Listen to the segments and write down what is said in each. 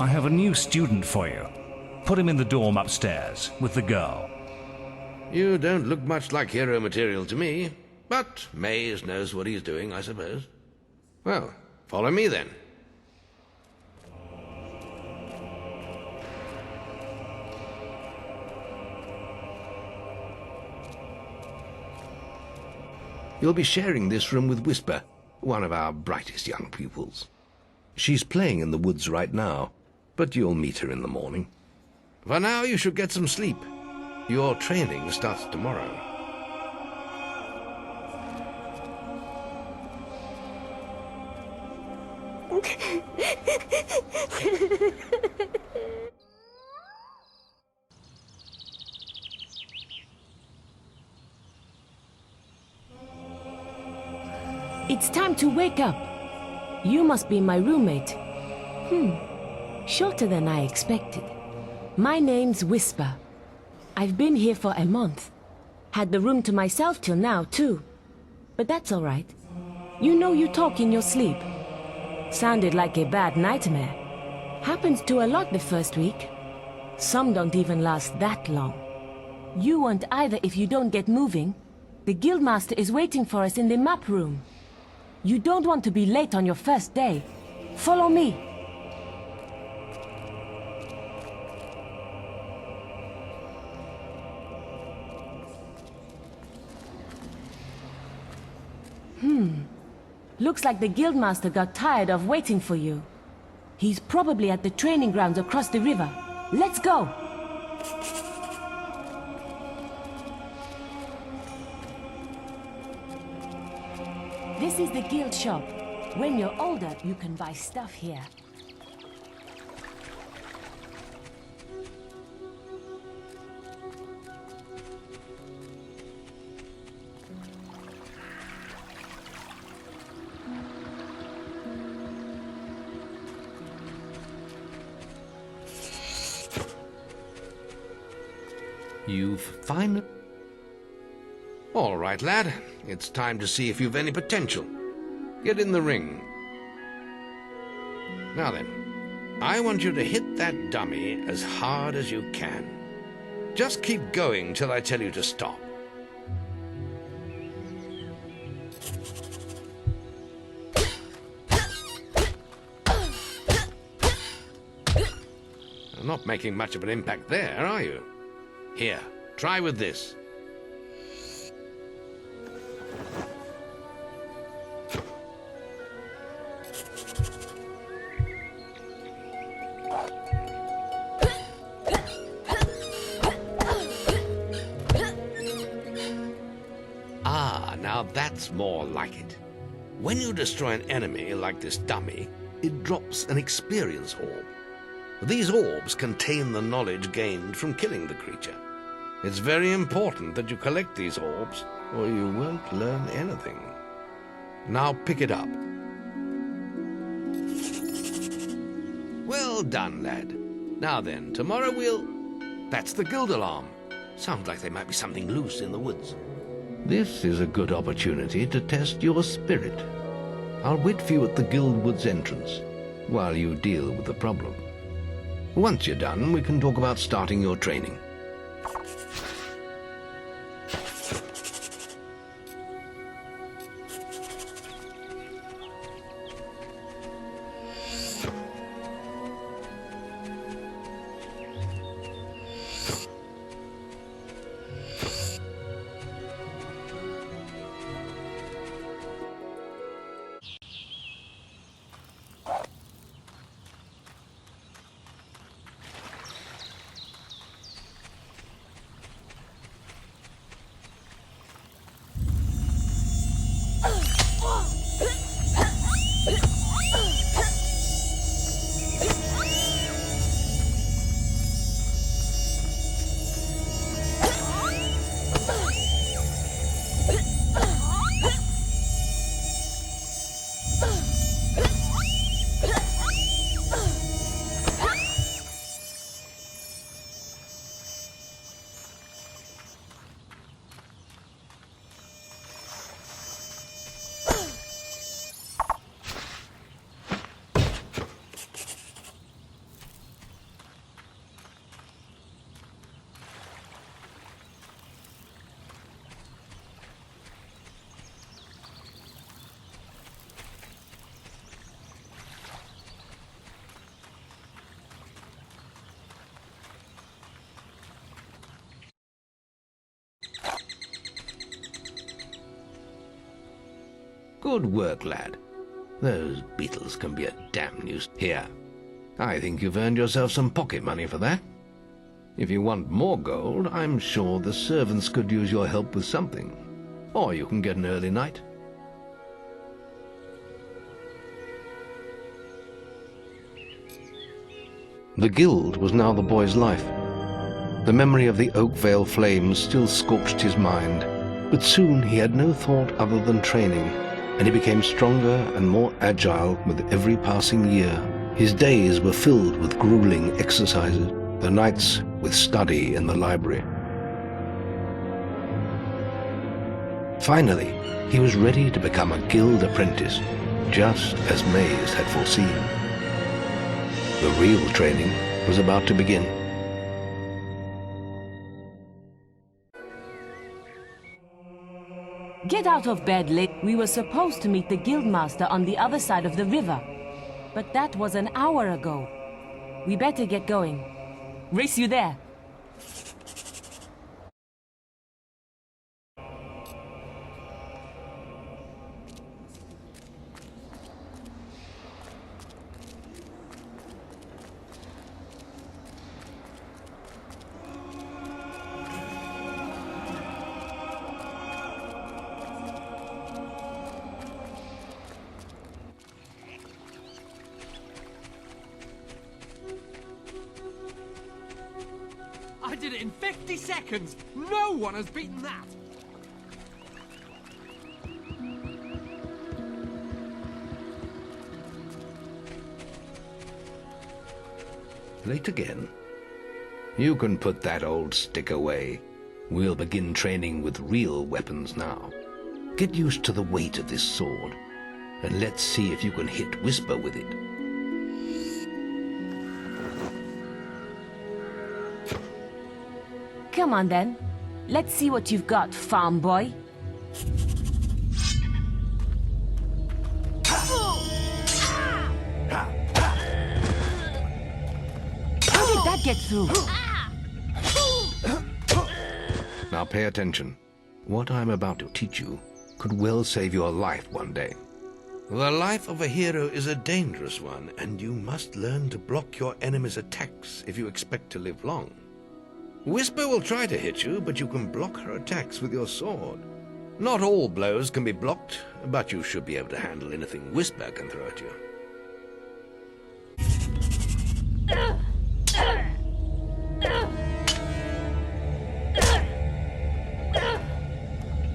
I have a new student for you. Put him in the dorm upstairs, with the girl. You don't look much like hero material to me, but Mays knows what he's doing, I suppose. Well, follow me then. You'll be sharing this room with Whisper, one of our brightest young pupils. She's playing in the woods right now, but you'll meet her in the morning. For now, you should get some sleep. Your training starts tomorrow. It's time to wake up. You must be my roommate. Shorter than I expected. My name's Whisper. I've been here for a month. Had the room to myself till now, too. But that's all right. You know you talk in your sleep. Sounded like a bad nightmare. Happens to a lot the first week. Some don't even last that long. You won't either if you don't get moving. The Guildmaster is waiting for us in the map room. You don't want to be late on your first day. Follow me. Looks like the Guildmaster got tired of waiting for you. He's probably at the training grounds across the river. Let's go! This is the guild shop. When you're older, you can buy stuff here. You've finally... All right, lad. It's time to see if you've any potential. Get in the ring. Now then, I want you to hit that dummy as hard as you can. Just keep going till I tell you to stop. You're not making much of an impact there, are you? Here, try with this. Ah, now that's more like it. When you destroy an enemy like this dummy, it drops an experience orb. These orbs contain the knowledge gained from killing the creature. It's very important that you collect these orbs, or you won't learn anything. Now pick it up. Well done, lad. Now then, tomorrow we'll... That's the guild alarm. Sounds like there might be something loose in the woods. This is a good opportunity to test your spirit. I'll wait for you at the guild woods entrance, while you deal with the problem. Once you're done, we can talk about starting your training. Good work, lad. Those beetles can be a damn nuisance. Here, I think you've earned yourself some pocket money for that. If you want more gold, I'm sure the servants could use your help with something. Or you can get an early night. The guild was now the boy's life. The memory of the Oakvale flames still scorched his mind, but soon he had no thought other than training, and he became stronger and more agile with every passing year. His days were filled with grueling exercises, the nights with study in the library. Finally, he was ready to become a guild apprentice, just as Maze had foreseen. The real training was about to begin. Get out of bed, late. We were supposed to meet the guildmaster on the other side of the river. But that was an hour ago. We better get going. Race you there. I did it in 50 seconds! No one has beaten that! Late again? You can put that old stick away. We'll begin training with real weapons now. Get used to the weight of this sword, and let's see if you can hit Whisper with it. Come on then. Let's see what you've got, farm boy. How did that get through? Now pay attention. What I'm about to teach you could well save your life one day. The life of a hero is a dangerous one, and you must learn to block your enemy's attacks if you expect to live long. Whisper will try to hit you, but you can block her attacks with your sword. Not all blows can be blocked, but you should be able to handle anything Whisper can throw at you.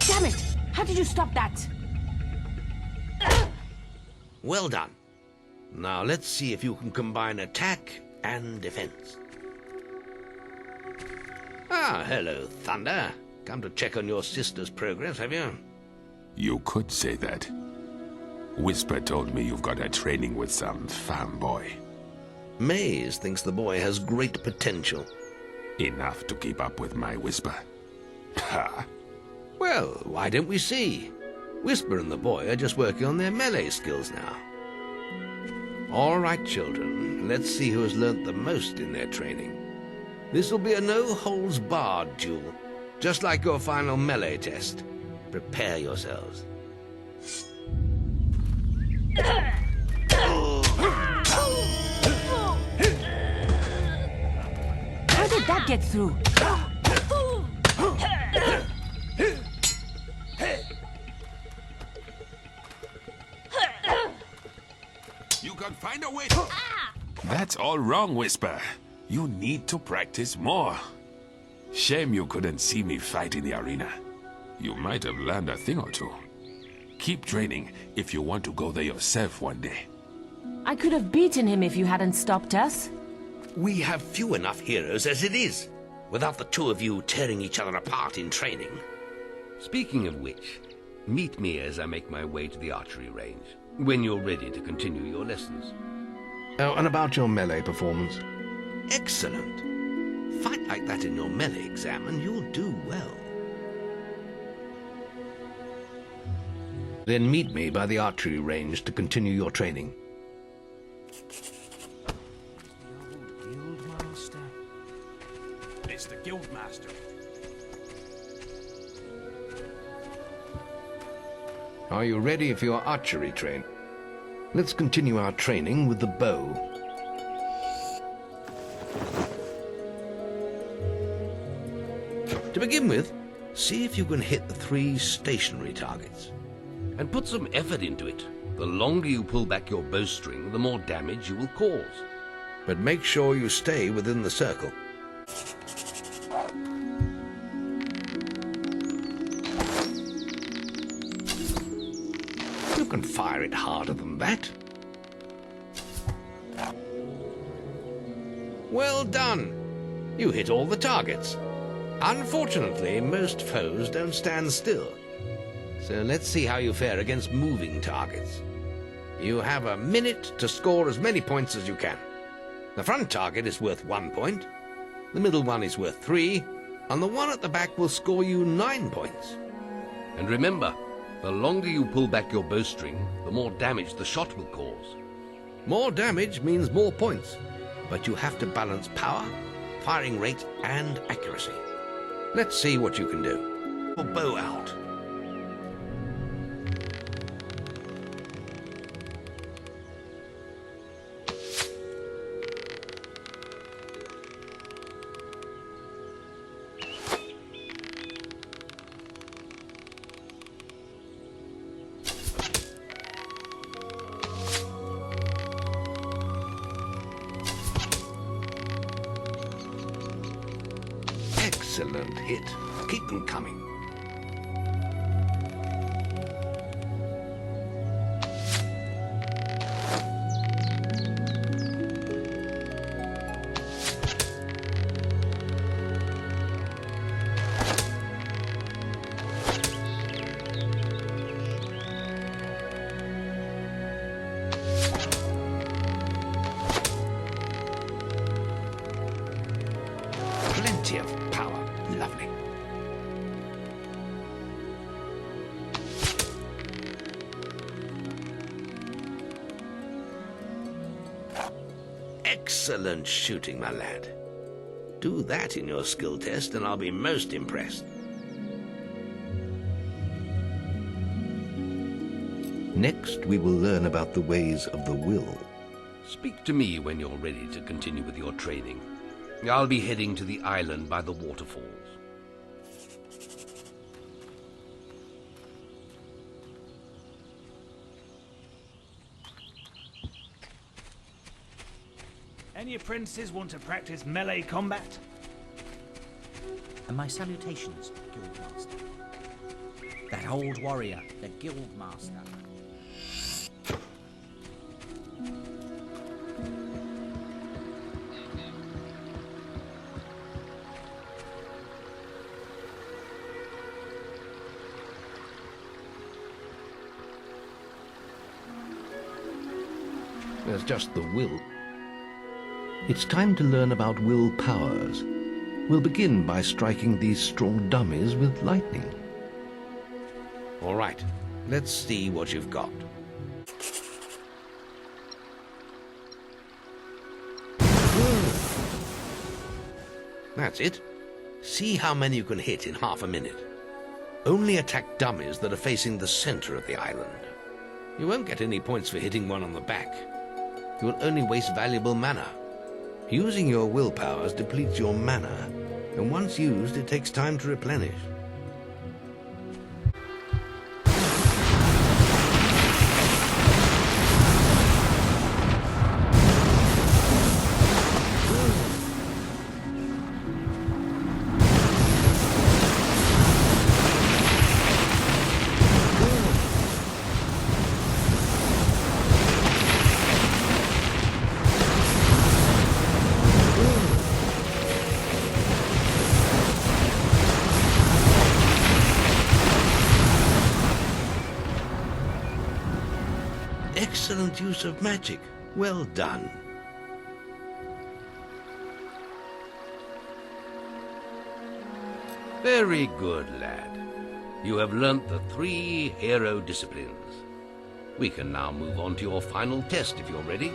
Damn it! How did you stop that? Well done. Now let's see if you can combine attack and defense. Ah, hello, Thunder. Come to check on your sister's progress, have you? You could say that. Whisper told me you've got a training with some farm boy. Maze thinks the boy has great potential. Enough to keep up with my Whisper. Ha! Well, why don't we see? Whisper and the boy are just working on their melee skills now. All right, children, let's see who has learnt the most in their training. This will be a no-holds-barred duel, just like your final melee test. Prepare yourselves. How did that get through? You can find a way. That's all wrong, Whisper. You need to practice more. Shame you couldn't see me fight in the arena. You might have learned a thing or two. Keep training if you want to go there yourself one day. I could have beaten him if you hadn't stopped us. We have few enough heroes as it is, without the two of you tearing each other apart in training. Speaking of which, meet me as I make my way to the archery range, when you're ready to continue your lessons. Oh, and about your melee performance? Excellent. Fight like that in your melee exam and you'll do well. Then meet me by the archery range to continue your training. It's the Guildmaster. Are you ready for your archery train? Let's continue our training with the bow. To begin with, see if you can hit the 3 stationary targets. And put some effort into it. The longer you pull back your bowstring, the more damage you will cause. But make sure you stay within the circle. You can fire it harder than that. Well done! You hit all the targets. Unfortunately, most foes don't stand still. So let's see how you fare against moving targets. You have a minute to score as many points as you can. The front target is worth 1 point, the middle one is worth 3, and the one at the back will score you 9 points. And remember, the longer you pull back your bowstring, the more damage the shot will cause. More damage means more points, but you have to balance power, firing rate, and accuracy. Let's see what you can do. Bow out. Excellent hit. Keep them coming. Plenty of power. Lovely. Excellent shooting, my lad. Do that in your skill test and I'll be most impressed. Next, we will learn about the ways of the will. Speak to me when you're ready to continue with your training. I'll be heading to the island by the waterfalls. Any apprentices want to practice melee combat? And my salutations, Guildmaster. That old warrior, the Guildmaster. There's just the will. It's time to learn about will powers. We'll begin by striking these strong dummies with lightning. All right, let's see what you've got. That's it. See how many you can hit in half a minute. Only attack dummies that are facing the center of the island. You won't get any points for hitting one on the back. You will only waste valuable mana. Using your will powers depletes your mana, and once used, it takes time to replenish. Excellent use of magic. Well done. Very good, lad. You have learnt the 3 hero disciplines. We can now move on to your final test if you're ready.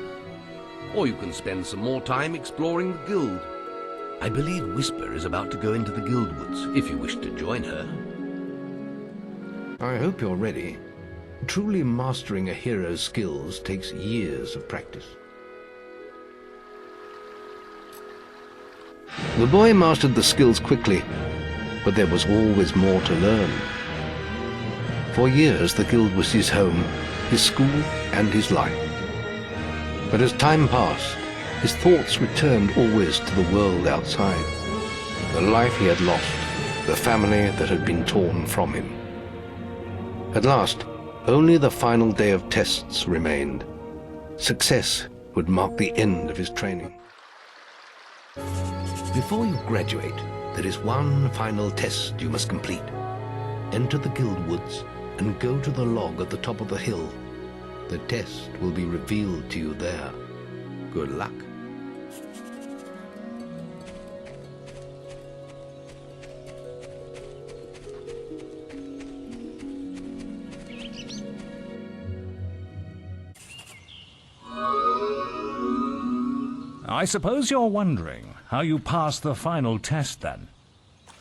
Or you can spend some more time exploring the guild. I believe Whisper is about to go into the guild woods, if you wish to join her. I hope you're ready. Truly mastering a hero's skills takes years of practice. The boy mastered the skills quickly, but there was always more to learn. For years the guild was his home, his school, and his life. But as time passed, his thoughts returned always to the world outside, the life he had lost, the family that had been torn from him. At last, only the final day of tests remained. Success would mark the end of his training. Before you graduate, there is one final test you must complete. Enter the guild woods and go to the log at the top of the hill. The test will be revealed to you there. Good luck. I suppose you're wondering how you pass the final test, then.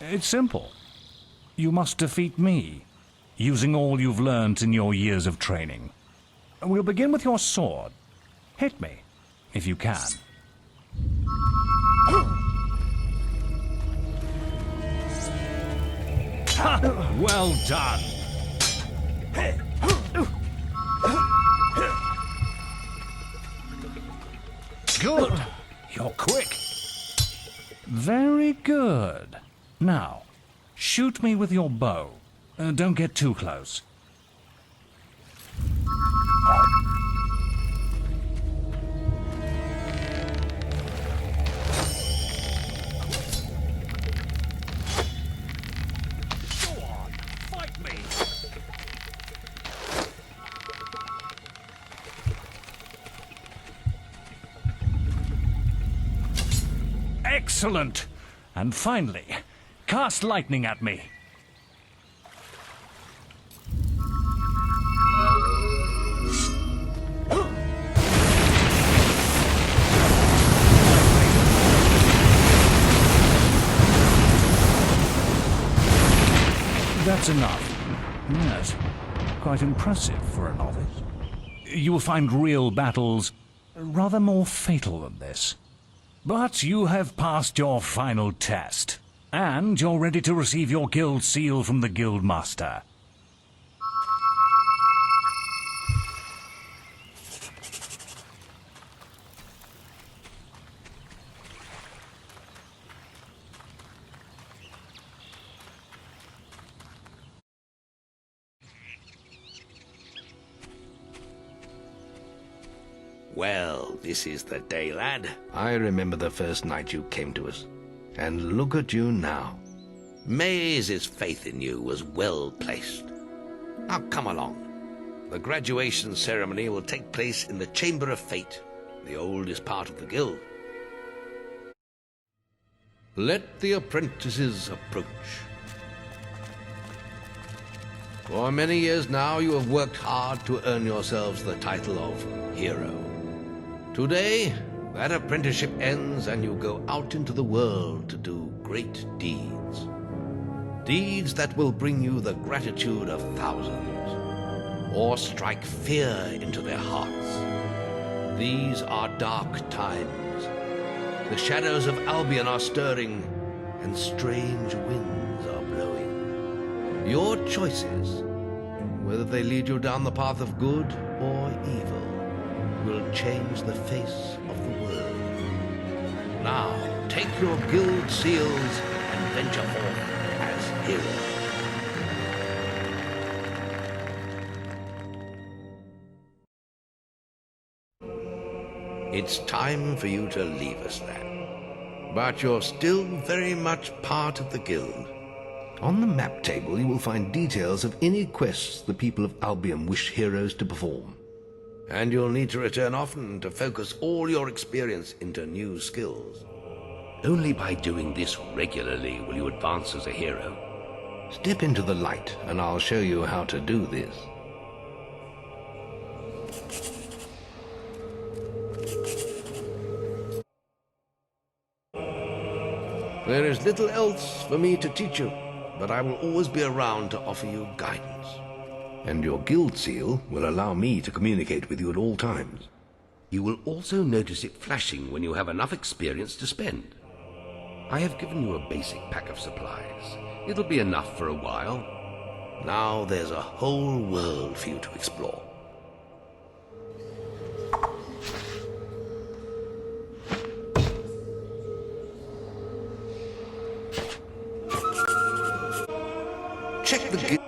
It's simple. You must defeat me, using all you've learnt in your years of training. We'll begin with your sword. Hit me, if you can. Ha! Well done! Good! You're quick. Very good. Now, shoot me with your bow. Don't get too close. Go on, fight me. Excellent! And finally, cast lightning at me. That's enough. Yes, quite impressive for a novice. You will find real battles rather more fatal than this. But you have passed your final test, and you're ready to receive your guild seal from the guild master. Well, this is the day, lad. I remember the first night you came to us. And look at you now. Maze's faith in you was well placed. Now come along. The graduation ceremony will take place in the Chamber of Fate, the oldest part of the guild. Let the apprentices approach. For many years now you have worked hard to earn yourselves the title of hero. Today, that apprenticeship ends and you go out into the world to do great deeds. Deeds that will bring you the gratitude of thousands, or strike fear into their hearts. These are dark times. The shadows of Albion are stirring, and strange winds are blowing. Your choices, whether they lead you down the path of good or evil, will change the face of the world. Now, take your guild seals and venture forth as heroes. It's time for you to leave us then. But you're still very much part of the guild. On the map table you will find details of any quests the people of Albion wish heroes to perform. And you'll need to return often to focus all your experience into new skills. Only by doing this regularly will you advance as a hero. Step into the light and I'll show you how to do this. There is little else for me to teach you, but I will always be around to offer you guidance. And your guild seal will allow me to communicate with you at all times. You will also notice it flashing when you have enough experience to spend. I have given you a basic pack of supplies. It'll be enough for a while. Now there's a whole world for you to explore. Check the guild.